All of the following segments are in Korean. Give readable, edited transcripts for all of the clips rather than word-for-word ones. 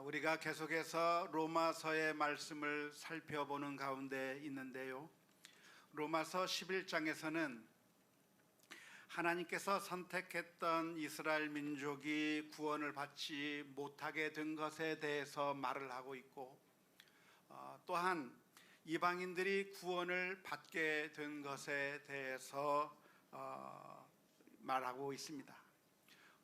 우리가 계속해서 로마서의 말씀을 살펴보는 가운데 있는데요. 로마서 11장에서는 하나님께서 선택했던 이스라엘 민족이 구원을 받지 못하게 된 것에 대해서 말을 하고 있고, 또한 이방인들이 구원을 받게 된 것에 대해서 말하고 있습니다.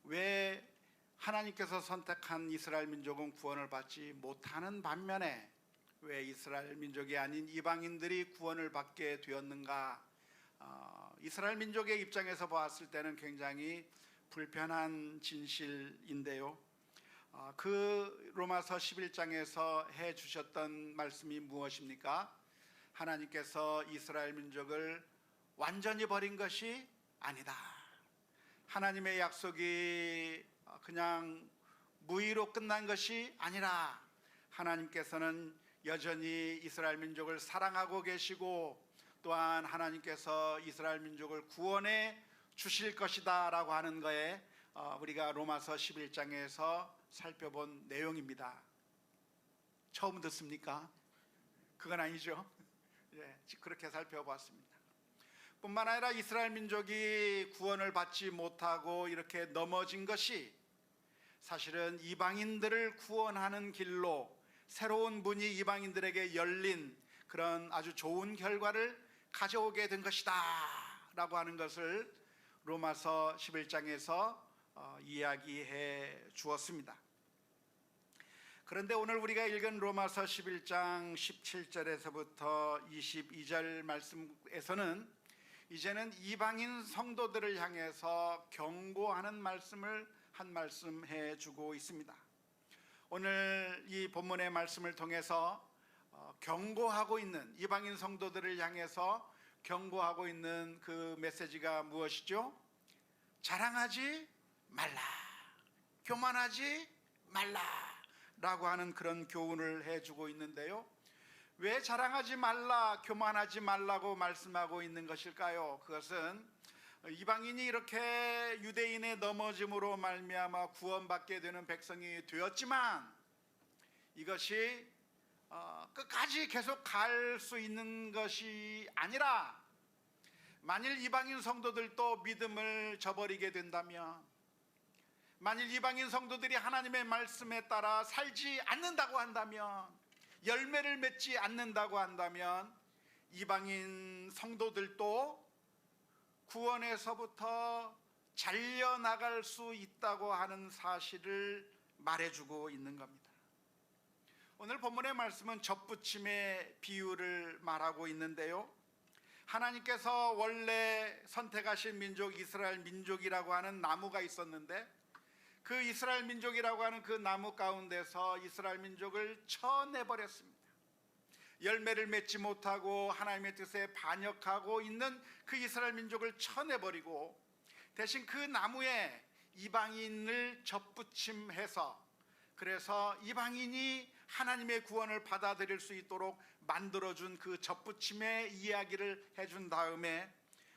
왜 하나님께서 선택한 이스라엘 민족은 구원을 받지 못하는 반면에 왜 이스라엘 민족이 아닌 이방인들이 구원을 받게 되었는가? 이스라엘 민족의 입장에서 보았을 때는 굉장히 불편한 진실인데요. 그 로마서 11장에서 해 주셨던 말씀이 무엇입니까? 하나님께서 이스라엘 민족을 완전히 버린 것이 아니다. 하나님의 약속이 그냥 무의로 끝난 것이 아니라 하나님께서는 여전히 이스라엘 민족을 사랑하고 계시고, 또한 하나님께서 이스라엘 민족을 구원해 주실 것이다 라고 하는 거에 우리가 로마서 11장에서 살펴본 내용입니다. 처음 듣습니까? 그건 아니죠. 그렇게 살펴봤습니다. 뿐만 아니라 이스라엘 민족이 구원을 받지 못하고 이렇게 넘어진 것이 사실은 이방인들을 구원하는 길로 새로운 문이 이방인들에게 열린 그런 아주 좋은 결과를 가져오게 된 것이다 라고 하는 것을 로마서 11장에서 이야기해 주었습니다. 그런데 오늘 우리가 읽은 로마서 11장 17절에서부터 22절 말씀에서는 이제는 이방인 성도들을 향해서 경고하는 말씀을 한 말씀 해주고 있습니다. 오늘 이 본문의 말씀을 통해서 경고하고 있는, 이방인 성도들을 향해서 경고하고 있는 그 메시지가 무엇이죠? 자랑하지 말라, 교만하지 말라 라고 하는 그런 교훈을 해주고 있는데요. 왜 자랑하지 말라, 교만하지 말라고 말씀하고 있는 것일까요? 그것은 이방인이 이렇게 유대인의 넘어짐으로 말미암아 구원받게 되는 백성이 되었지만 이것이 끝까지 계속 갈 수 있는 것이 아니라, 만일 이방인 성도들도 믿음을 저버리게 된다면, 만일 이방인 성도들이 하나님의 말씀에 따라 살지 않는다고 한다면, 열매를 맺지 않는다고 한다면 이방인 성도들도 구원에서부터 잘려나갈 수 있다고 하는 사실을 말해주고 있는 겁니다. 오늘 본문의 말씀은 젖붙임의 비유를 말하고 있는데요. 하나님께서 원래 선택하신 민족 이스라엘 민족이라고 하는 나무가 있었는데, 그 이스라엘 민족이라고 하는 그 나무 가운데서 이스라엘 민족을 쳐내버렸습니다. 열매를 맺지 못하고 하나님의 뜻에 반역하고 있는 그 이스라엘 민족을 쳐내버리고, 대신 그 나무에 이방인을 접붙임해서, 그래서 이방인이 하나님의 구원을 받아들일 수 있도록 만들어준 그 접붙임의 이야기를 해준 다음에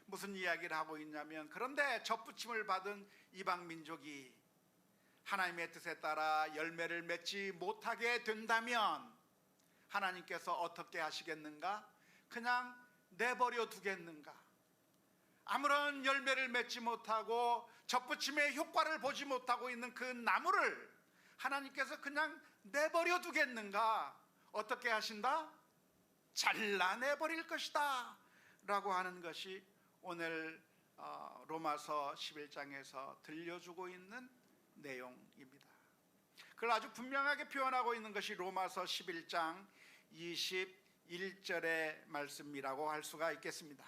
무슨 이야기를 하고 있냐면, 그런데 접붙임을 받은 이방 민족이 하나님의 뜻에 따라 열매를 맺지 못하게 된다면 하나님께서 어떻게 하시겠는가? 그냥 내버려 두겠는가? 아무런 열매를 맺지 못하고 접붙임의 효과를 보지 못하고 있는 그 나무를 하나님께서 그냥 내버려 두겠는가? 어떻게 하신다? 잘라내버릴 것이다 라고 하는 것이 오늘 로마서 11장에서 들려주고 있는 내용입니다. 그걸 아주 분명하게 표현하고 있는 것이 로마서 11장 21절의 말씀이라고 할 수가 있겠습니다.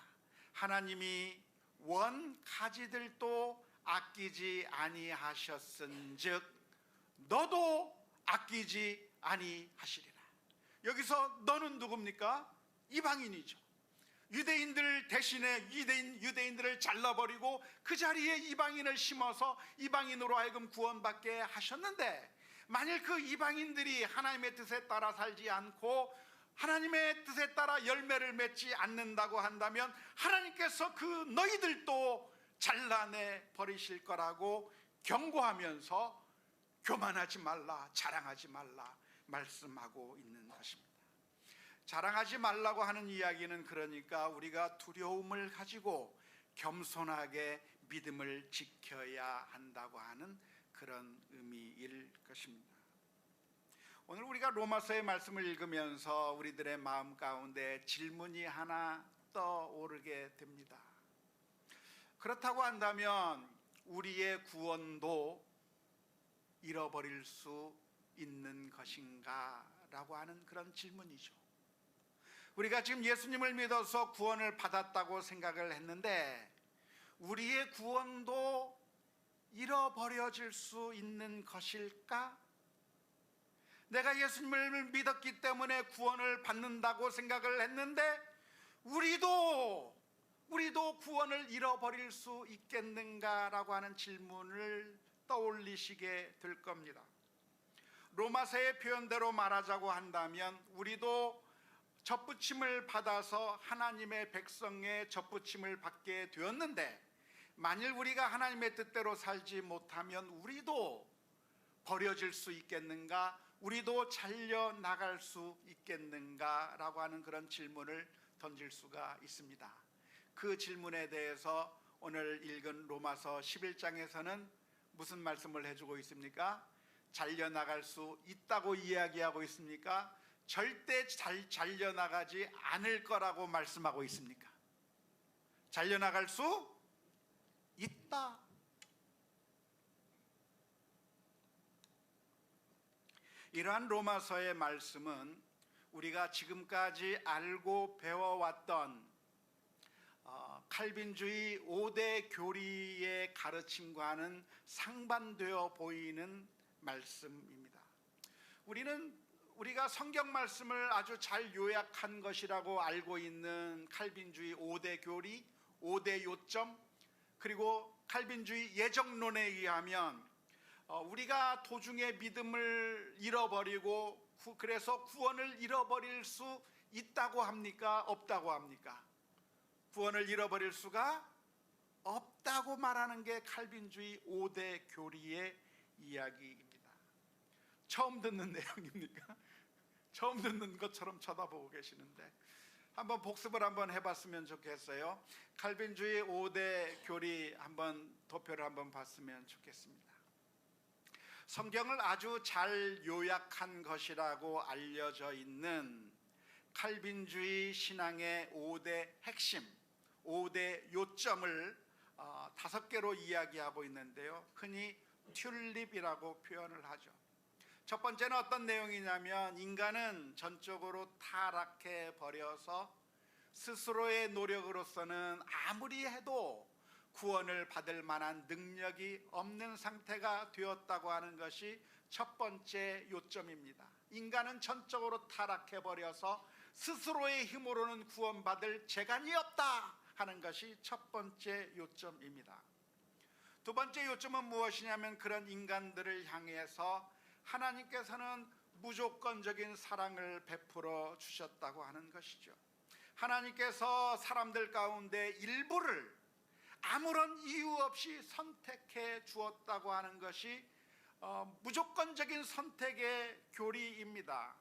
하나님이 원 가지들도 아끼지 아니하셨은즉 너도 아끼지 아니하시리라. 여기서 너는 누굽니까? 이방인이죠. 유대인들 대신에 유대인들을 잘라버리고 그 자리에 이방인을 심어서 이방인으로 하여금 구원받게 하셨는데, 만일 그 이방인들이 하나님의 뜻에 따라 살지 않고 하나님의 뜻에 따라 열매를 맺지 않는다고 한다면 하나님께서 그 너희들도 잘라내 버리실 거라고 경고하면서 교만하지 말라, 자랑하지 말라 말씀하고 있는 것입니다. 자랑하지 말라고 하는 이야기는 그러니까 우리가 두려움을 가지고 겸손하게 믿음을 지켜야 한다고 하는 그런 의미일 것입니다. 오늘 우리가 로마서의 말씀을 읽으면서 우리들의 마음 가운데 질문이 하나 떠오르게 됩니다. 그렇다고 한다면 우리의 구원도 잃어버릴 수 있는 것인가? 라고 하는 그런 질문이죠. 우리가 지금 예수님을 믿어서 구원을 받았다고 생각을 했는데 우리의 구원도 잃어버려질 수 있는 것일까? 내가 예수님을 믿었기 때문에 구원을 받는다고 생각을 했는데 우리도 구원을 잃어버릴 수 있겠는가라고 하는 질문을 떠올리시게 될 겁니다. 로마서의 표현대로 말하자고 한다면 우리도 접붙임을 받아서 하나님의 백성의 접붙임을 받게 되었는데 만일 우리가 하나님의 뜻대로 살지 못하면 우리도 버려질 수 있겠는가? 우리도 잘려나갈 수 있겠는가? 라고 하는 그런 질문을 던질 수가 있습니다. 그 질문에 대해서 오늘 읽은 로마서 11장에서는 무슨 말씀을 해주고 있습니까? 잘려나갈 수 있다고 이야기하고 있습니까? 절대 잘려나가지 않을 거라고 말씀하고 있습니까? 잘려나갈 수 있다. 이러한 로마서의 말씀은 우리가 지금까지 알고 배워왔던 칼빈주의 5대 교리의 가르침과는 상반되어 보이는 말씀입니다. 우리가 성경 말씀을 아주 잘 요약한 것이라고 알고 있는 칼빈주의 5대 교리, 5대 요점, 그리고 칼빈주의 예정론에 의하면 우리가 도중에 믿음을 잃어버리고 그래서 구원을 잃어버릴 수 있다고 합니까? 없다고 합니까? 구원을 잃어버릴 수가 없다고 말하는 게 칼빈주의 5대 교리의 이야기입니다. 처음 듣는 내용입니까? 처음 듣는 것처럼 쳐다보고 계시는데 한번 복습을 한번 해봤으면 좋겠어요. 칼빈주의 5대 교리 한번 도표를 한번 봤으면 좋겠습니다. 성경을 아주 잘 요약한 것이라고 알려져 있는 칼빈주의 신앙의 5대 핵심, 5대 요점을 5개로 이야기하고 있는데요. 흔히 튤립이라고 표현을 하죠. 첫 번째는 어떤 내용이냐면 인간은 전적으로 타락해 버려서 스스로의 노력으로서는 아무리 해도 구원을 받을 만한 능력이 없는 상태가 되었다고 하는 것이 첫 번째 요점입니다. 인간은 전적으로 타락해 버려서 스스로의 힘으로는 구원받을 재간이 없다 하는 것이 첫 번째 요점입니다. 두 번째 요점은 무엇이냐면 그런 인간들을 향해서 하나님께서는 무조건적인 사랑을 베풀어 주셨다고 하는 것이죠. 하나님께서 사람들 가운데 일부를 아무런 이유 없이 선택해 주었다고 하는 것이 무조건적인 선택의 교리입니다.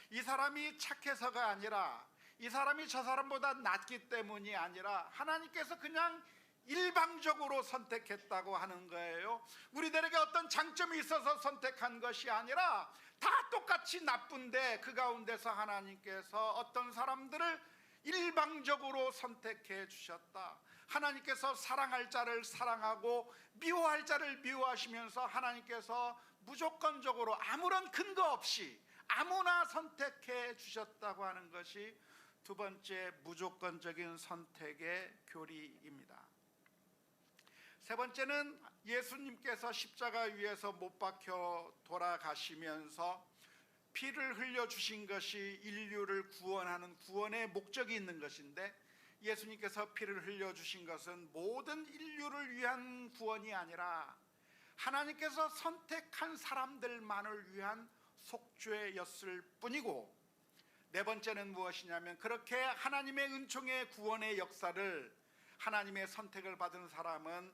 이 사람이 착해서가 아니라 이 사람이 저 사람보다 낫기 때문이 아니라 하나님께서 그냥 일방적으로 선택했다고 하는 거예요. 우리들에게 어떤 장점이 있어서 선택한 것이 아니라 다 똑같이 나쁜데 그 가운데서 하나님께서 어떤 사람들을 일방적으로 선택해 주셨다. 하나님께서 사랑할 자를 사랑하고 미워할 자를 미워하시면서 하나님께서 무조건적으로 아무런 근거 없이 아무나 선택해 주셨다고 하는 것이 두 번째 무조건적인 선택의 교리입니다. 세 번째는 예수님께서 십자가 위에서 못 박혀 돌아가시면서 피를 흘려주신 것이 인류를 구원하는 구원의 목적이 있는 것인데 예수님께서 피를 흘려주신 것은 모든 인류를 위한 구원이 아니라 하나님께서 선택한 사람들만을 위한 속죄였을 뿐이고, 네 번째는 무엇이냐면 그렇게 하나님의 은총의 구원의 역사를 하나님의 선택을 받은 사람은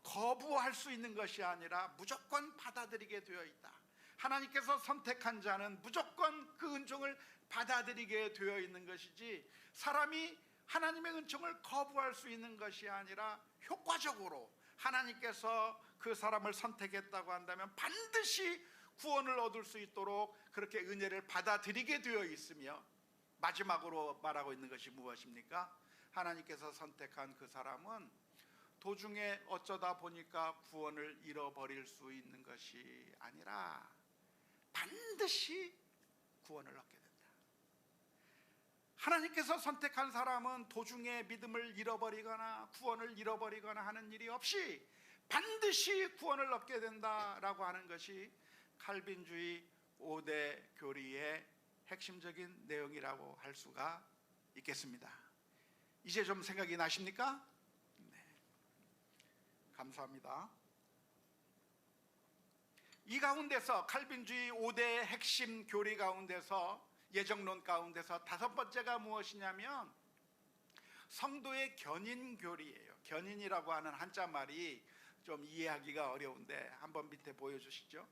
거부할 수 있는 것이 아니라 무조건 받아들이게 되어 있다. 하나님께서 선택한 자는 무조건 그 은총을 받아들이게 되어 있는 것이지, 사람이 하나님의 은총을 거부할 수 있는 것이 아니라 효과적으로 하나님께서 그 사람을 선택했다고 한다면 반드시 구원을 얻을 수 있도록 그렇게 은혜를 받아들이게 되어 있으며, 마지막으로 말하고 있는 것이 무엇입니까? 하나님께서 선택한 그 사람은 도중에 어쩌다 보니까 구원을 잃어버릴 수 있는 것이 아니라 반드시 구원을 얻게 된다. 하나님께서 선택한 사람은 도중에 믿음을 잃어버리거나 구원을 잃어버리거나 하는 일이 없이 반드시 구원을 얻게 된다라고 하는 것이 칼빈주의 5대 교리의 핵심적인 내용이라고 할 수가 있겠습니다. 이제 좀 생각이 나십니까? 네, 감사합니다. 이 가운데서 칼빈주의 5대 핵심 교리 가운데서, 예정론 가운데서 다섯 번째가 무엇이냐면 성도의 견인 교리예요. 견인이라고 하는 한자말이 좀 이해하기가 어려운데 한번 밑에 보여주시죠.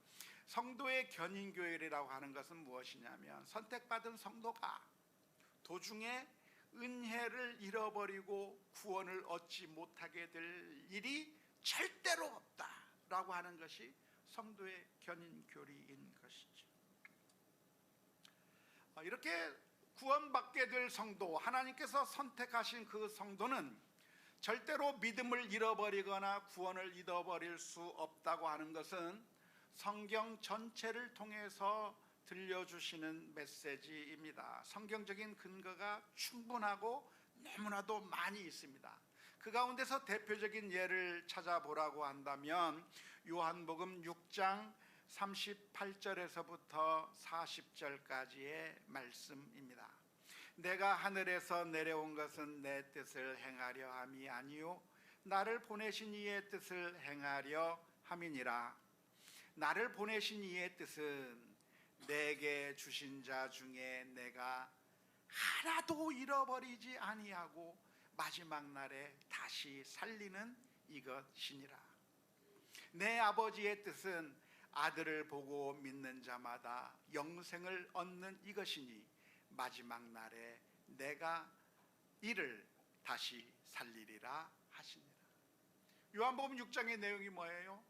성도의 견인 교리라고 하는 것은 무엇이냐면, 선택받은 성도가 도중에 은혜를 잃어버리고 구원을 얻지 못하게 될 일이 절대로 없다라고 하는 것이 성도의 견인 교리인 것이죠. 이렇게 구원받게 될 성도, 하나님께서 선택하신 그 성도는 절대로 믿음을 잃어버리거나 구원을 잃어버릴 수 없다고 하는 것은 성경 전체를 통해서 들려주시는 메시지입니다. 성경적인 근거가 충분하고 너무나도 많이 있습니다. 그 가운데서 대표적인 예를 찾아보라고 한다면 요한복음 6장 38절에서부터 40절까지의 말씀입니다. 내가 하늘에서 내려온 것은 내 뜻을 행하려 함이 아니요 나를 보내신 이의 뜻을 행하려 함이니라. 나를 보내신 이의 뜻은 내게 주신 자 중에 내가 하나도 잃어버리지 아니하고 마지막 날에 다시 살리는 이것이니라. 내 아버지의 뜻은 아들을 보고 믿는 자마다 영생을 얻는 이것이니 마지막 날에 내가 이를 다시 살리리라 하시니라. 요한복음 6장의 내용이 뭐예요?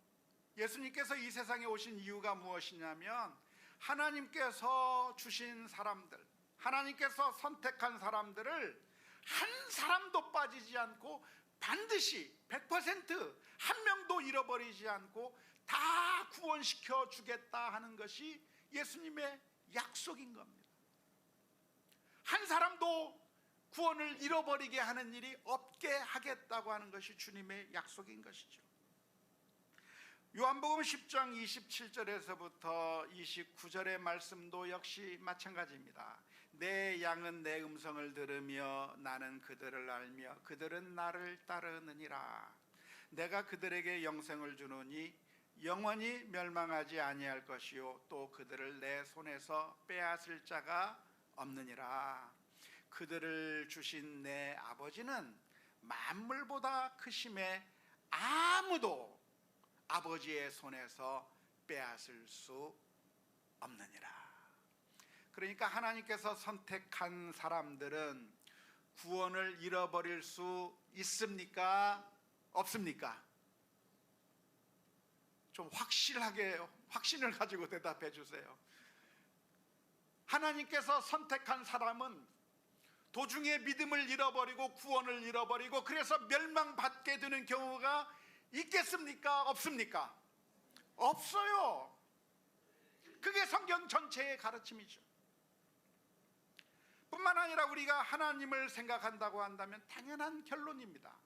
예수님께서 이 세상에 오신 이유가 무엇이냐면, 하나님께서 주신 사람들, 하나님께서 선택한 사람들을 한 사람도 빠지지 않고 반드시 100%한 명도 잃어버리지 않고 다 구원시켜 주겠다 하는 것이 예수님의 약속인 겁니다. 한 사람도 구원을 잃어버리게 하는 일이 없게 하겠다고 하는 것이 주님의 약속인 것이죠. 요한복음 10장 27절에서부터 29절의 말씀도 역시 마찬가지입니다. 내 양은 내 음성을 들으며 나는 그들을 알며 그들은 나를 따르느니라. 내가 그들에게 영생을 주노니 영원히 멸망하지 아니할 것이요 또 그들을 내 손에서 빼앗을 자가 없느니라. 그들을 주신 내 아버지는 만물보다 크심에 아무도 아버지의 손에서 빼앗을 수 없느니라. 그러니까 하나님께서 선택한 사람들은 구원을 잃어버릴 수 있습니까? 없습니까? 좀 확실하게 확신을 가지고 대답해 주세요. 하나님께서 선택한 사람은 도중에 믿음을 잃어버리고 구원을 잃어버리고 그래서 멸망받게 되는 경우가 있겠습니까? 없습니까? 없어요. 그게 성경 전체의 가르침이죠. 뿐만 아니라 우리가 하나님을 생각한다고 한다면 당연한 결론입니다.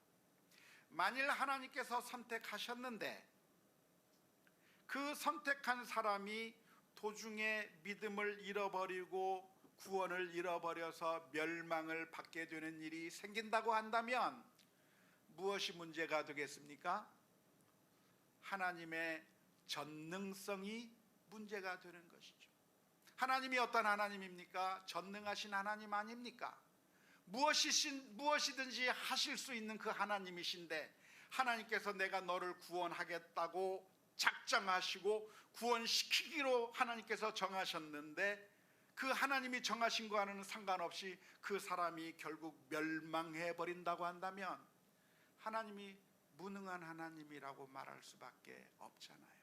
만일 하나님께서 선택하셨는데 그 선택한 사람이 도중에 믿음을 잃어버리고 구원을 잃어버려서 멸망을 받게 되는 일이 생긴다고 한다면 무엇이 문제가 되겠습니까? 하나님의 전능성이 문제가 되는 것이죠. 하나님이 어떤 하나님입니까? 전능하신 하나님 아닙니까? 무엇이든지 하실 수 있는 그 하나님이신데 하나님께서 내가 너를 구원하겠다고 작정하시고 구원시키기로 하나님께서 정하셨는데 그 하나님이 정하신 거와는 상관없이 그 사람이 결국 멸망해 버린다고 한다면 하나님이 무능한 하나님이라고 말할 수밖에 없잖아요.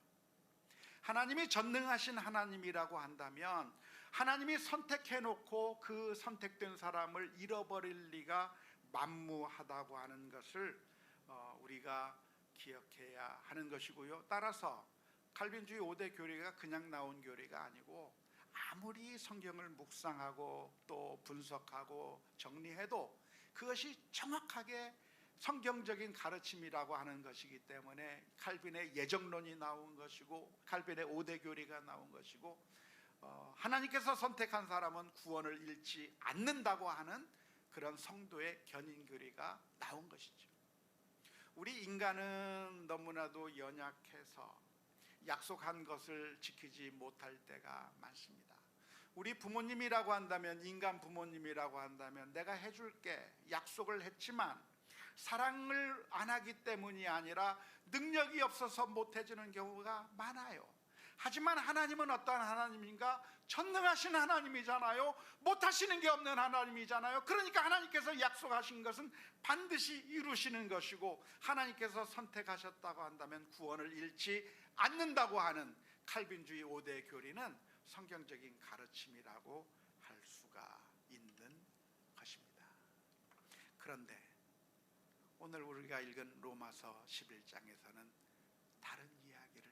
하나님이 전능하신 하나님이라고 한다면 하나님이 선택해놓고 그 선택된 사람을 잃어버릴 리가 만무하다고 하는 것을 우리가 기억해야 하는 것이고요. 따라서 칼빈주의 5대 교리가 그냥 나온 교리가 아니고 아무리 성경을 묵상하고 또 분석하고 정리해도 그것이 정확하게 성경적인 가르침이라고 하는 것이기 때문에 칼빈의 예정론이 나온 것이고 칼빈의 5대 교리가 나온 것이고 하나님께서 선택한 사람은 구원을 잃지 않는다고 하는 그런 성도의 견인 교리가 나온 것이죠. 우리 인간은 너무나도 연약해서 약속한 것을 지키지 못할 때가 많습니다. 우리 부모님이라고 한다면, 인간 부모님이라고 한다면 내가 해줄게 약속을 했지만 사랑을 안 하기 때문이 아니라 능력이 없어서 못 해주는 경우가 많아요. 하지만 하나님은 어떠한 하나님인가? 전능하신 하나님이잖아요. 못하시는 게 없는 하나님이잖아요. 그러니까 하나님께서 약속하신 것은 반드시 이루시는 것이고 하나님께서 선택하셨다고 한다면 구원을 잃지 않는다고 하는 칼빈주의 5대 교리는 성경적인 가르침이라고 할 수가 있는 것입니다. 그런데 오늘 우리가 읽은 로마서 11장에서는 다른 이야기를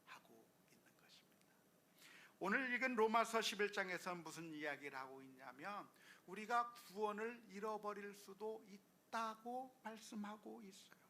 하고 있는 것입니다. 오늘 읽은 로마서 11장에서는 무슨 이야기를 하고 있냐면 우리가 구원을 잃어버릴 수도 있다고 말씀하고 있어요.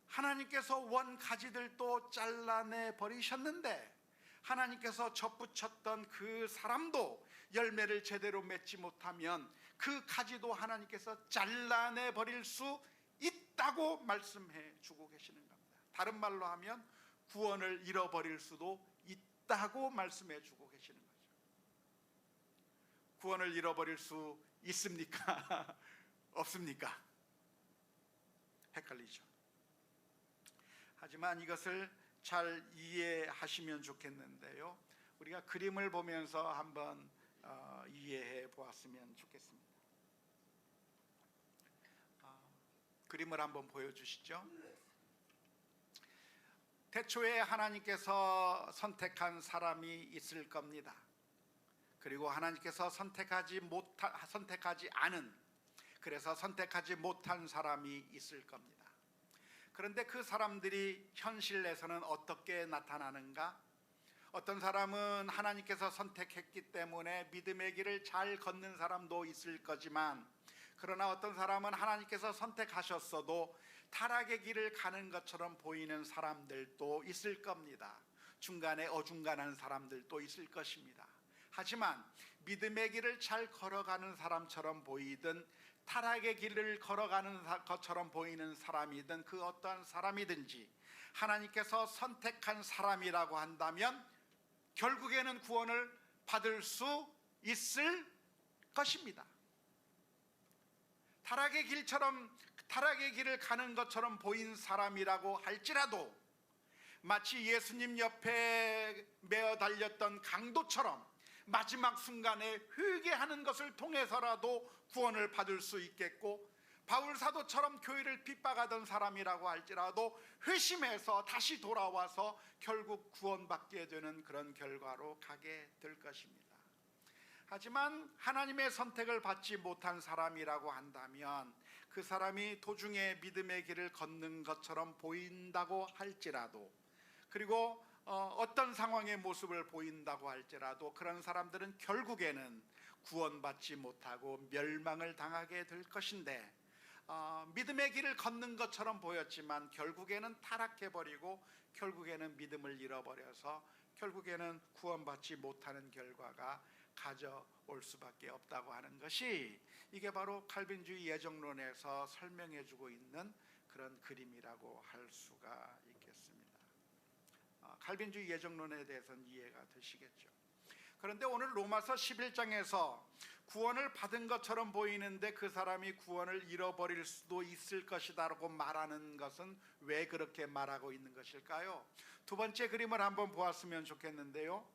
하나님께서 원 가지들도 잘라내 버리셨는데 하나님께서 접붙였던 그 사람도 열매를 제대로 맺지 못하면 그 가지도 하나님께서 잘라내 버릴 수 있다고 말씀해 주고 계시는 겁니다. 다른 말로 하면 구원을 잃어버릴 수도 있다고 말씀해 주고 계시는 거죠. 구원을 잃어버릴 수 있습니까? 없습니까? 헷갈리죠. 하지만 이것을 잘 이해하시면 좋겠는데요. 우리가 그림을 보면서 한번 이해해 보았으면 좋겠습니다. 그림을 한번 보여주시죠. 태초에 하나님께서 선택한 사람이 있을 겁니다. 그리고 하나님께서 선택하지 않은, 그래서 선택하지 못한 사람이 있을 겁니다. 그런데 그 사람들이 현실에서는 어떻게 나타나는가? 어떤 사람은 하나님께서 선택했기 때문에 믿음의 길을 잘 걷는 사람도 있을 거지만, 그러나 어떤 사람은 하나님께서 선택하셨어도 타락의 길을 가는 것처럼 보이는 사람들도 있을 겁니다. 중간에 어중간한 사람들도 있을 것입니다. 하지만 믿음의 길을 잘 걸어가는 사람처럼 보이든 타락의 길을 걸어가는 것처럼 보이는 사람이든 그 어떠한 사람이든지 하나님께서 선택한 사람이라고 한다면 결국에는 구원을 받을 수 있을 것입니다. 타락의 길을 가는 것처럼 보인 사람이라고 할지라도 마치 예수님 옆에 메어 달렸던 강도처럼 마지막 순간에 회개하는 것을 통해서라도 구원을 받을 수 있겠고, 바울 사도처럼 교회를 핍박하던 사람이라고 할지라도 회심해서 다시 돌아와서 결국 구원받게 되는 그런 결과로 가게 될 것입니다. 하지만 하나님의 선택을 받지 못한 사람이라고 한다면 그 사람이 도중에 믿음의 길을 걷는 것처럼 보인다고 할지라도, 그리고 어떤 상황의 모습을 보인다고 할지라도 그런 사람들은 결국에는 구원받지 못하고 멸망을 당하게 될 것인데, 믿음의 길을 걷는 것처럼 보였지만 결국에는 타락해버리고 결국에는 믿음을 잃어버려서 결국에는 구원받지 못하는 결과가 가져올 수밖에 없다고 하는 것이, 이게 바로 칼빈주의 예정론에서 설명해주고 있는 그런 그림이라고 할 수가 있겠습니다. 칼빈주의 예정론에 대해서는 이해가 되시겠죠. 그런데 오늘 로마서 11장에서 구원을 받은 것처럼 보이는데 그 사람이 구원을 잃어버릴 수도 있을 것이다 라고 말하는 것은 왜 그렇게 말하고 있는 것일까요? 두 번째 그림을 한번 보았으면 좋겠는데요,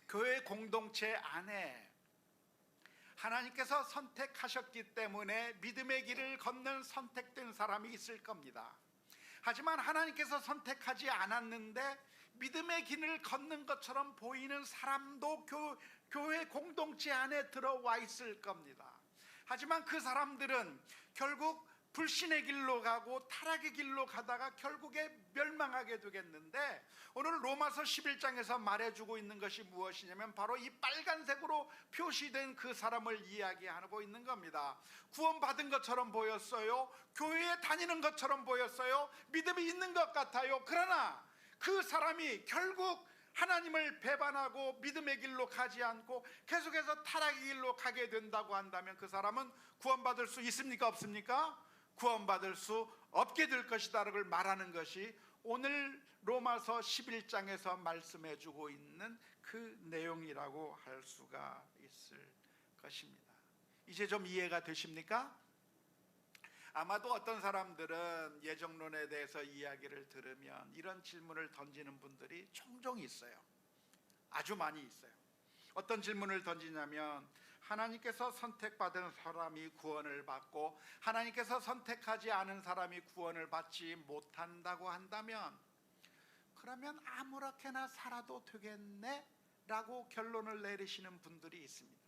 교회 공동체 안에 하나님께서 선택하셨기 때문에 믿음의 길을 걷는 선택된 사람이 있을 겁니다. 하지만 하나님께서 선택하지 않았는데 믿음의 길을 걷는 것처럼 보이는 사람도 교회 공동체 안에 들어와 있을 겁니다. 하지만 그 사람들은 결국 불신의 길로 가고 타락의 길로 가다가 결국에 멸망하게 되겠는데, 오늘 로마서 11장에서 말해주고 있는 것이 무엇이냐면 바로 이 빨간색으로 표시된 그 사람을 이야기하고 있는 겁니다. 구원받은 것처럼 보였어요. 교회에 다니는 것처럼 보였어요. 믿음이 있는 것 같아요. 그러나 그 사람이 결국 하나님을 배반하고 믿음의 길로 가지 않고 계속해서 타락의 길로 가게 된다고 한다면 그 사람은 구원받을 수 있습니까? 없습니까? 구원받을 수 없게 될 것이다 라고 말하는 것이 오늘 로마서 11장에서 말씀해 주고 있는 그 내용이라고 할 수가 있을 것입니다. 이제 좀 이해가 되십니까? 아마도 어떤 사람들은 예정론에 대해서 이야기를 들으면 이런 질문을 던지는 분들이 종종 있어요. 아주 많이 있어요. 어떤 질문을 던지냐면, 하나님께서 선택받은 사람이 구원을 받고 하나님께서 선택하지 않은 사람이 구원을 받지 못한다고 한다면 그러면 아무렇게나 살아도 되겠네? 라고 결론을 내리시는 분들이 있습니다.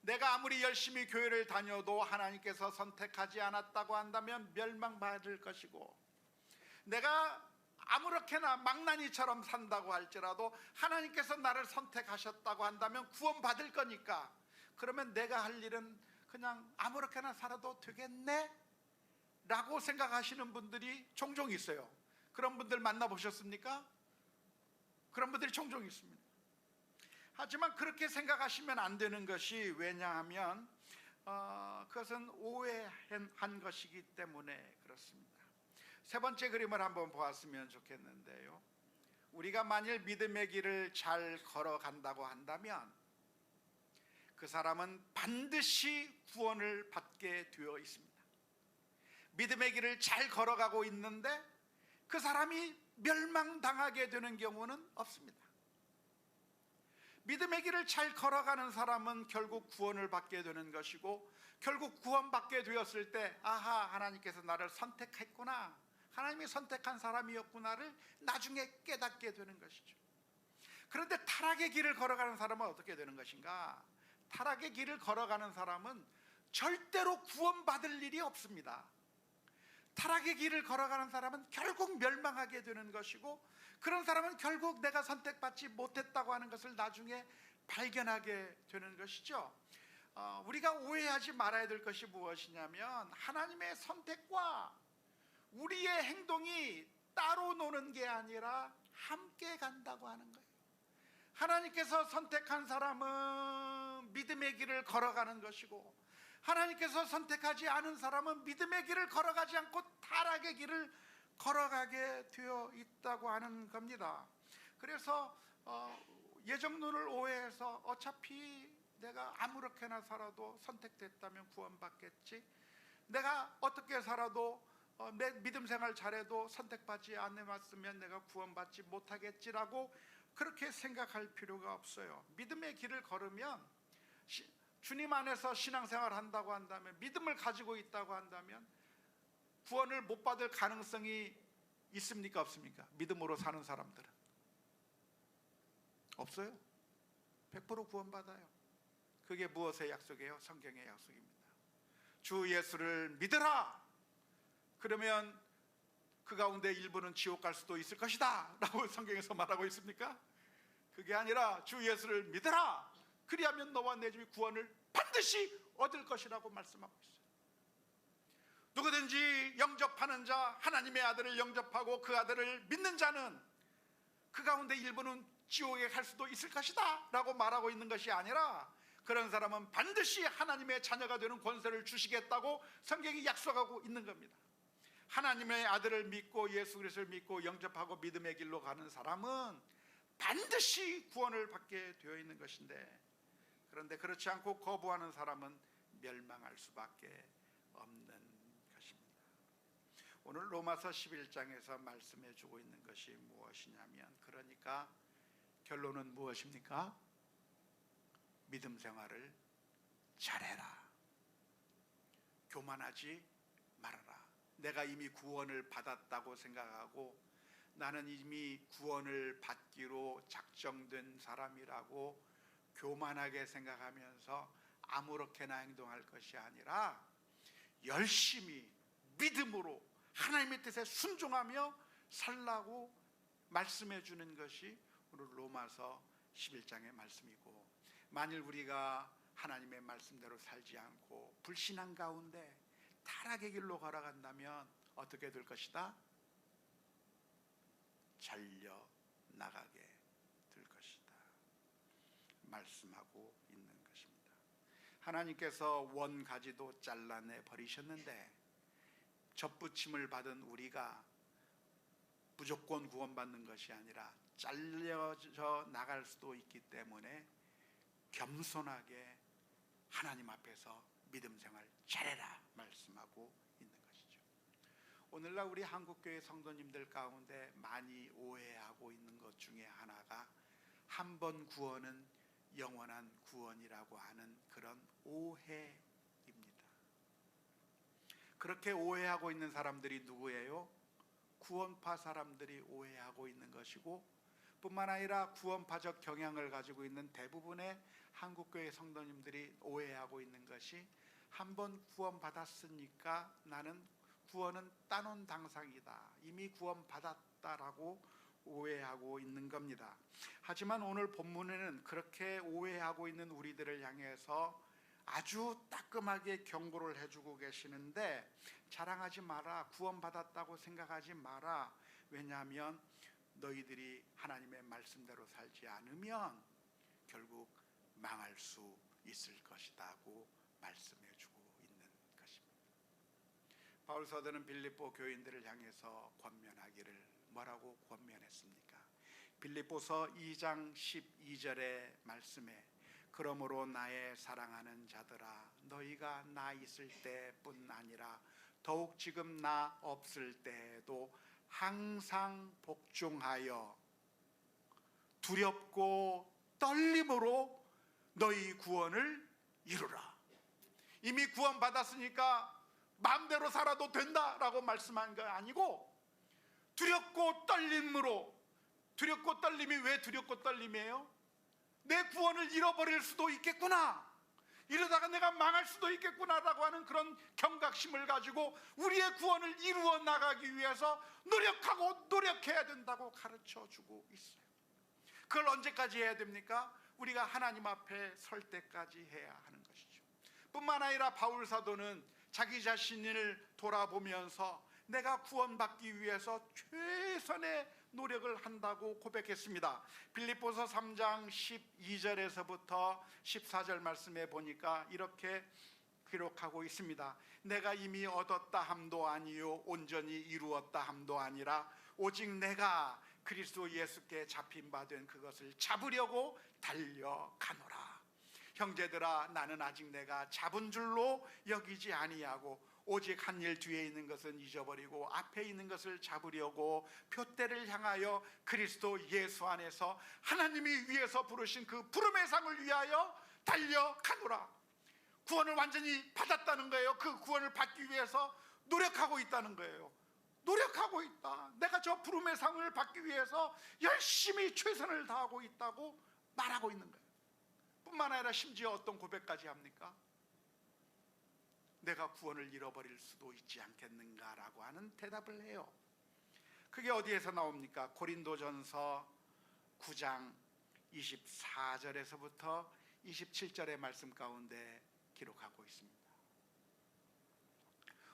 내가 아무리 열심히 교회를 다녀도 하나님께서 선택하지 않았다고 한다면 멸망받을 것이고, 내가 아무렇게나 망나니처럼 산다고 할지라도 하나님께서 나를 선택하셨다고 한다면 구원받을 거니까 그러면 내가 할 일은 그냥 아무렇게나 살아도 되겠네? 라고 생각하시는 분들이 종종 있어요. 그런 분들 만나보셨습니까? 그런 분들이 종종 있습니다. 하지만 그렇게 생각하시면 안 되는 것이, 왜냐하면 그것은 오해한 것이기 때문에 그렇습니다. 세 번째 그림을 한번 보았으면 좋겠는데요, 우리가 만일 믿음의 길을 잘 걸어간다고 한다면 그 사람은 반드시 구원을 받게 되어 있습니다. 믿음의 길을 잘 걸어가고 있는데 그 사람이 멸망당하게 되는 경우는 없습니다. 믿음의 길을 잘 걸어가는 사람은 결국 구원을 받게 되는 것이고, 결국 구원받게 되었을 때 아하, 하나님께서 나를 선택했구나, 하나님이 선택한 사람이었구나를 나중에 깨닫게 되는 것이죠. 그런데 타락의 길을 걸어가는 사람은 어떻게 되는 것인가? 타락의 길을 걸어가는 사람은 절대로 구원받을 일이 없습니다. 타락의 길을 걸어가는 사람은 결국 멸망하게 되는 것이고, 그런 사람은 결국 내가 선택받지 못했다고 하는 것을 나중에 발견하게 되는 것이죠. 우리가 오해하지 말아야 될 것이 무엇이냐면, 하나님의 선택과 우리의 행동이 따로 노는 게 아니라 함께 간다고 하는 거예요. 하나님께서 선택한 사람은 믿음의 길을 걸어가는 것이고, 하나님께서 선택하지 않은 사람은 믿음의 길을 걸어가지 않고 타락의 길을 걸어가게 되어 있다고 하는 겁니다. 그래서 예정론을 오해해서 어차피 내가 아무렇게나 살아도 선택됐다면 구원받겠지, 내가 어떻게 살아도 내 믿음 생활 잘해도 선택받지 않았으면 내가 구원받지 못하겠지라고 그렇게 생각할 필요가 없어요. 믿음의 길을 걸으면, 주님 안에서 신앙생활 한다고 한다면, 믿음을 가지고 있다고 한다면 구원을 못 받을 가능성이 있습니까? 없습니까? 믿음으로 사는 사람들은 없어요. 100% 구원받아요. 그게 무엇의 약속이에요? 성경의 약속입니다. 주 예수를 믿으라, 그러면 그 가운데 일부는 지옥 갈 수도 있을 것이다 라고 성경에서 말하고 있습니까? 그게 아니라 주 예수를 믿으라, 그리하면 너와 내 집이 구원을 반드시 얻을 것이라고 말씀하고 있어요. 누구든지 영접하는 자, 하나님의 아들을 영접하고 그 아들을 믿는 자는 그 가운데 일부는 지옥에 갈 수도 있을 것이다 라고 말하고 있는 것이 아니라, 그런 사람은 반드시 하나님의 자녀가 되는 권세를 주시겠다고 성경이 약속하고 있는 겁니다. 하나님의 아들을 믿고 예수 그리스도를 믿고 영접하고 믿음의 길로 가는 사람은 반드시 구원을 받게 되어 있는 것인데, 그런데 그렇지 않고 거부하는 사람은 멸망할 수밖에 없는 것입니다. 오늘 로마서 11장에서 말씀해 주고 있는 것이 무엇이냐면, 그러니까 결론은 무엇입니까? 믿음 생활을 잘해라. 교만하지 말아라. 내가 이미 구원을 받았다고 생각하고 나는 이미 구원을 받기로 작정된 사람이라고 교만하게 생각하면서 아무렇게나 행동할 것이 아니라 열심히 믿음으로 하나님의 뜻에 순종하며 살라고 말씀해 주는 것이 오늘 로마서 11장의 말씀이고, 만일 우리가 하나님의 말씀대로 살지 않고 불신앙 가운데 타락의 길로 걸어간다면 어떻게 될 것이다? 잘려 나가게 될 것이다 말씀하고 있는 것입니다. 하나님께서 원가지도 잘라내 버리셨는데 접붙임을 받은 우리가 무조건 구원받는 것이 아니라 잘려져 나갈 수도 있기 때문에 겸손하게 하나님 앞에서 믿음 생활 잘해라 말씀하고 있는 것이죠. 오늘날 우리 한국교회 성도님들 가운데 많이 오해하고 있는 것 중에 하나가 한 번 구원은 영원한 구원이라고 하는 그런 오해입니다. 그렇게 오해하고 있는 사람들이 누구예요? 구원파 사람들이 오해하고 있는 것이고, 뿐만 아니라 구원파적 경향을 가지고 있는 대부분의 한국교회 성도님들이 오해하고 있는 것이, 한번 구원받았으니까 나는 구원은 따놓은 당상이다, 이미 구원받았다라고 오해하고 있는 겁니다. 하지만 오늘 본문에는 그렇게 오해하고 있는 우리들을 향해서 아주 따끔하게 경고를 해주고 계시는데, 자랑하지 마라, 구원받았다고 생각하지 마라. 왜냐하면 너희들이 하나님의 말씀대로 살지 않으면 결국 망할 수 있을 것이라고 말씀해 주고 있는 것입니다. 바울 사도는 빌립보 교인들을 향해서 권면하기를 뭐라고 권면했습니까? 빌립보서 2장 12절의 말씀에, 그러므로 나의 사랑하는 자들아, 너희가 나 있을 때뿐 아니라 더욱 지금 나 없을 때에도 항상 복종하여 두렵고 떨림으로 너희 구원을 이루라. 이미 구원받았으니까 마음대로 살아도 된다라고 말씀한 거 아니고, 두렵고 떨림으로. 두렵고 떨림이 왜 두렵고 떨림이에요? 내 구원을 잃어버릴 수도 있겠구나, 이러다가 내가 망할 수도 있겠구나라고 하는 그런 경각심을 가지고 우리의 구원을 이루어 나가기 위해서 노력하고 노력해야 된다고 가르쳐주고 있어요. 그걸 언제까지 해야 됩니까? 우리가 하나님 앞에 설 때까지 해야 하는 것이죠. 뿐만 아니라 바울 사도는 자기 자신을 돌아보면서 내가 구원받기 위해서 최선의 노력을 한다고 고백했습니다. 빌립보서 3장 12절에서부터 14절 말씀에 보니까 이렇게 기록하고 있습니다. 내가 이미 얻었다 함도 아니요 온전히 이루었다 함도 아니라 오직 내가 그리스도 예수께 잡힌 바 된 그것을 잡으려고 달려가노라. 형제들아, 나는 아직 내가 잡은 줄로 여기지 아니하고 오직 한 일 뒤에 있는 것은 잊어버리고 앞에 있는 것을 잡으려고 표대를 향하여 그리스도 예수 안에서 하나님이 위해서 부르신 그 부름의 상을 위하여 달려가노라. 구원을 완전히 받았다는 거예요. 그 구원을 받기 위해서 노력하고 있다는 거예요. 노력하고 있다. 내가 저 부름의 상을 받기 위해서 열심히 최선을 다하고 있다고 말하고 있는 거예요. 뿐만 아니라 심지어 어떤 고백까지 합니까? 내가 구원을 잃어버릴 수도 있지 않겠는가라고 하는 대답을 해요. 그게 어디에서 나옵니까? 고린도전서 9장 24절에서부터 27절의 말씀 가운데 기록하고 있습니다.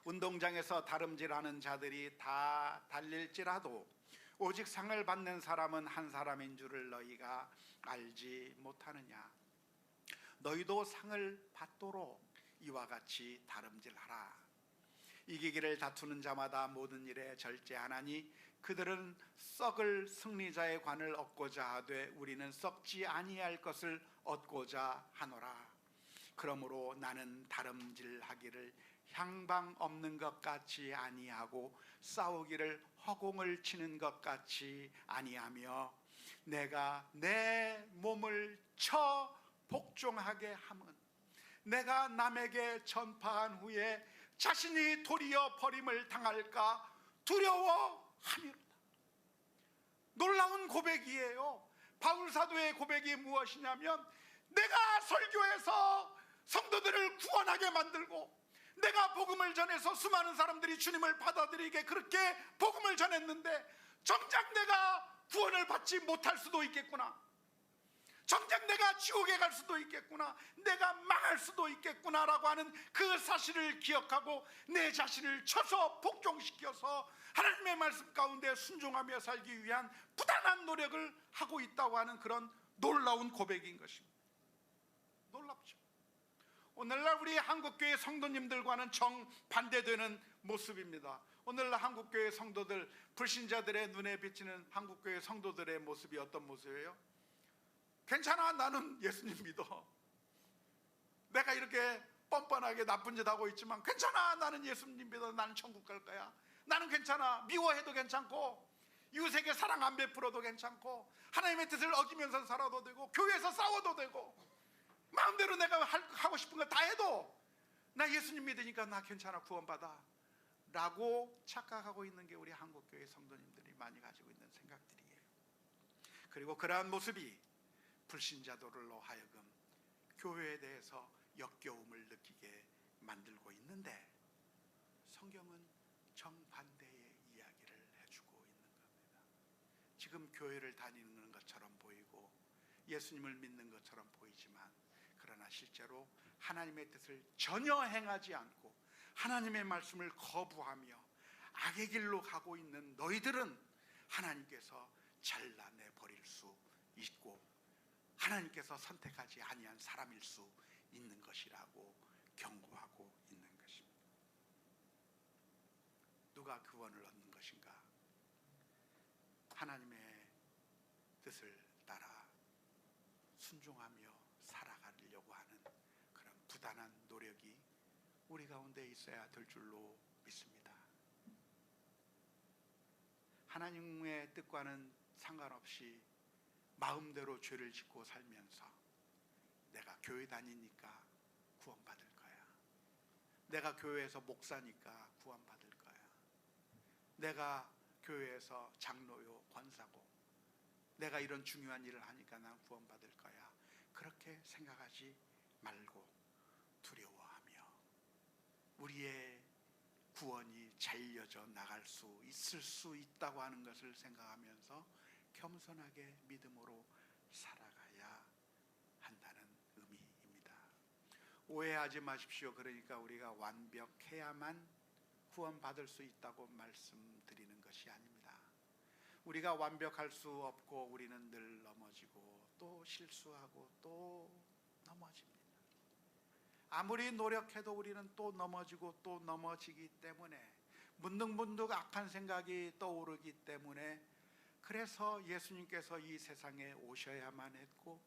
운동장에서 다름질하는 자들이 다 달릴지라도 오직 상을 받는 사람은 한 사람인 줄을 너희가 알지 못하느냐. 너희도 상을 받도록 이와 같이 다름질하라. 이기기를 다투는 자마다 모든 일에 절제하나니 그들은 썩을 승리자의 관을 얻고자 하되 우리는 썩지 아니할 것을 얻고자 하노라. 그러므로 나는 다름질하기를 향방 없는 것 같이 아니하고 싸우기를 허공을 치는 것 같이 아니하며 내가 내 몸을 쳐 복종하게 함은 내가 남에게 전파한 후에 자신이 도리어 버림을 당할까 두려워함이로다. 놀라운 고백이에요. 바울 사도의 고백이 무엇이냐면 내가 설교해서 성도들을 구원하게 만들고 내가 복음을 전해서 수많은 사람들이 주님을 받아들이게 그렇게 복음을 전했는데 정작 내가 구원을 받지 못할 수도 있겠구나, 정작 내가 지옥에 갈 수도 있겠구나, 내가 망할 수도 있겠구나라고 하는 그 사실을 기억하고 내 자신을 쳐서 복종시켜서 하나님의 말씀 가운데 순종하며 살기 위한 부단한 노력을 하고 있다고 하는 그런 놀라운 고백인 것입니다. 놀랍죠. 오늘날 우리 한국교회 성도님들과는 정반대되는 모습입니다. 오늘날 한국교회 성도들, 불신자들의 눈에 비치는 한국교회 성도들의 모습이 어떤 모습이에요? 괜찮아, 나는 예수님 믿어. 내가 이렇게 뻔뻔하게 나쁜 짓 하고 있지만 괜찮아, 나는 예수님 믿어. 나는 천국 갈 거야. 나는 괜찮아. 미워해도 괜찮고 이웃에게 사랑 안 베풀어도 괜찮고 하나님의 뜻을 어기면서 살아도 되고 교회에서 싸워도 되고 마음대로 내가 하고 싶은 거 다 해도 나 예수님 믿으니까 나 괜찮아, 구원받아 라고 착각하고 있는 게 우리 한국교회 성도님들이 많이 가지고 있는 생각들이에요. 그리고 그러한 모습이 불신자들로 하여금 교회에 대해서 역겨움을 느끼게 만들고 있는데 성경은 정반대의 이야기를 해주고 있는 겁니다. 지금 교회를 다니는 것처럼 보이고 예수님을 믿는 것처럼 보이지만 그러나 실제로 하나님의 뜻을 전혀 행하지 않고 하나님의 말씀을 거부하며 악의 길로 가고 있는 너희들은 하나님께서 잘라내 버릴 수 있고 하나님께서 선택하지 아니한 사람일 수 있는 것이라고 경고하고 있는 것입니다. 누가 구원을 얻는 것인가? 하나님의 뜻을 따라 순종하며 살아가려고 하는 그런 부단한 노력이 우리 가운데 있어야 될 줄로 믿습니다. 하나님의 뜻과는 상관없이 마음대로 죄를 짓고 살면서 내가 교회 다니니까 구원받을 거야, 내가 교회에서 목사니까 구원받을 거야, 내가 교회에서 장로요 권사고 내가 이런 중요한 일을 하니까 난 구원받을 거야, 그렇게 생각하지 말고 두려워하며 우리의 구원이 잘려져 나갈 수 있을 수 있다고 하는 것을 생각하면서 겸손하게 믿음으로 살아가야 한다는 의미입니다. 오해하지 마십시오. 그러니까 우리가 완벽해야만 구원받을 수 있다고 말씀드리는 것이 아닙니다. 우리가 완벽할 수 없고 우리는 늘 넘어지고 또 실수하고 또 넘어집니다. 아무리 노력해도 우리는 또 넘어지고 또 넘어지기 때문에 문득문득 악한 생각이 떠오르기 때문에 그래서 예수님께서 이 세상에 오셔야만 했고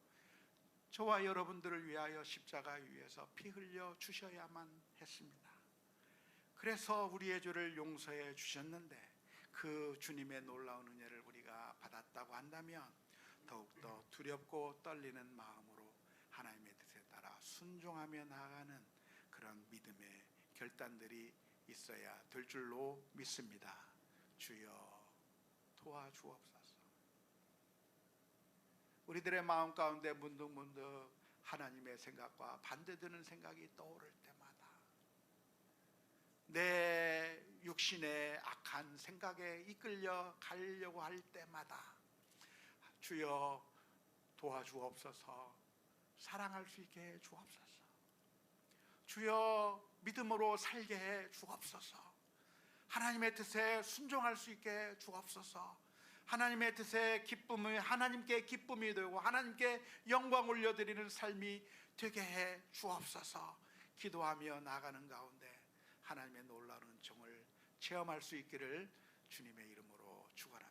저와 여러분들을 위하여 십자가 위에서 피 흘려 주셔야만 했습니다. 그래서 우리의 죄를 용서해 주셨는데 그 주님의 놀라운 은혜를 우리가 받았다고 한다면 더욱더 두렵고 떨리는 마음으로 하나님의 뜻에 따라 순종하며 나아가는 그런 믿음의 결단들이 있어야 될 줄로 믿습니다. 주여 도와주옵소서. 우리들의 마음 가운데 문득문득 하나님의 생각과 반대되는 생각이 떠오를 때마다 내 육신의 악한 생각에 이끌려 가려고 할 때마다 주여 도와주옵소서. 사랑할 수 있게 해 주옵소서. 주여 믿음으로 살게 해 주옵소서. 하나님의 뜻에 순종할 수 있게 해 주옵소서. 하나님의 뜻에 기쁨이 하나님께 기쁨이 되고 하나님께 영광 올려드리는 삶이 되게 해 주옵소서. 기도하며 나가는 가운데 하나님의 놀라운 은총을 체험할 수 있기를 주님의 이름으로 축원합니다.